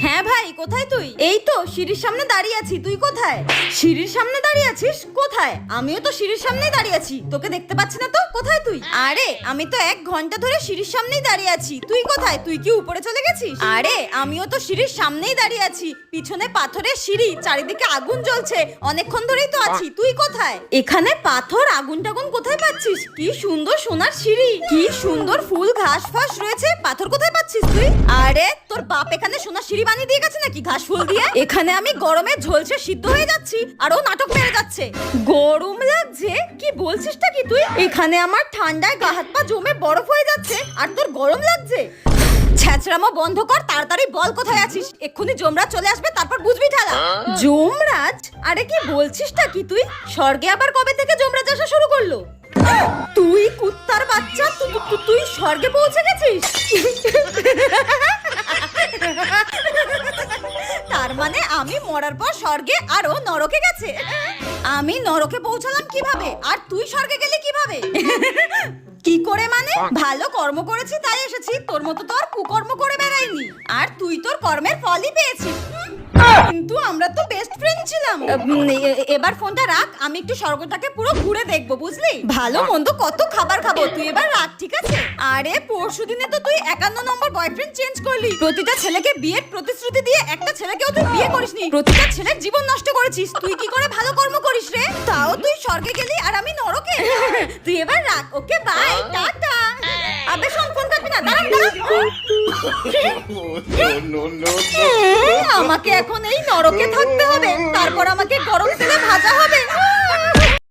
হ্যাঁ ভাই, কোথায় তুই? এই তো সিঁড়ির সামনে দাঁড়িয়ে আছি। তুই কোথায়? সিঁড়ির সামনে দাঁড়িয়ে আছিস? কোথায়? আমিও তো সিঁড়ির সামনেই দাঁড়িয়ে আছি। তোকে দেখতে পাচ্ছি না তো। কোথায় তুই? আরে আমি তো 1 ঘন্টা ধরে সিঁড়ির সামনেই দাঁড়িয়ে আছি। তুই কোথায়? তুই কি উপরে চলে গেছিস? আরে আমিও তো সিঁড়ির সামনেই দাঁড়িয়ে আছি। পিছনে পাথরের সিঁড়ি, চারিদিকে আগুন জ্বলছে। অনেকক্ষণ ধরেই তো আছি। তুই কোথায়? এখানে পাথর, আগুন টাগুন কোথায় পাচ্ছিস? কি সুন্দর সোনার সিঁড়ি, কি সুন্দর ফুল ঘাস ফাস রয়েছে। পাথর কোথায় পাচ্ছিস তুই? আরে তোর বাপ এখানে সোনার সিঁড়ি বানিয়ে দিয়ে গেছে নাকি ঘাস ফুল দিয়ে? এখানে আমি গরমে ঝলসে সিদ্ধ হয়ে যাচ্ছি আর ও নাটক মেরে যাচ্ছে। গরম লাগছে? কি বলছিসটা কি তুই? এখানে আমার ঠান্ডায় গা হাত পা জমে বরফ হয়ে যাচ্ছে আর তোর গরম লাগছে? ছ্যাঁচড়ামো বন্ধ কর, তাড়াতাড়ি বল কোথায় আছিস। এক্ষুনি যমরাজ চলে আসবে, তারপর বুঝবি ঠালা। যমরাজ? আরে কি বলছিসটা কি তুই? স্বর্গে আবার কবে থেকে যমরাজ আসা শুরু করলো? তুই কুত্তার বাচ্চা, তুই স্বর্গে পৌঁছে গেছিস? তার মানে আমি মরার পর স্বর্গে আর ও নরকে গেছে। আমি নরকে পৌঁছালাম কিভাবে আর তুই স্বর্গে গেলি কিভাবে? কি করে মানে? ভালো কর্ম করেছি তাই এসেছি। তোর মতো তো আর কুকর্ম করে বেড়াইনি। আর তুই তোর কর্মের ফলই পেয়েছিস। কিন্তু আমরা তো বেস্ট ফ্রেন্ড ছিলাম। এবার ফোনটা রাখ, আমি একটু স্বর্গটাকে পুরো ঘুরে দেখবো, বুঝলি? ভালো মন্দ কত খাবার খাবো, তুই এবার রাখ, ঠিক আছে? আরে পরশুদিনে তো তুই 51 নম্বর বয়ফ্রেন্ড চেঞ্জ করলি। প্রতিটা ছেলেকে বিয়ের প্রতিশ্রুতি দিয়ে একটা ছেলেকেও তুই বিয়ে করিসনি। প্রতিটা ছেলের জীবন নষ্ট করেছিস। তুই কি করে ভালো কর্ম করিস রে? তাও তুই স্বর্গে গেলি আর আমি নরকে। তুই এবার রাখ, ওকে বাই, টাটা। আবে শোন, ফোন কাটবি না, দাঁড়া দাঁড়া। আমাকে এখন এই নরকে থাকতে হবে, তারপর আমাকে গরম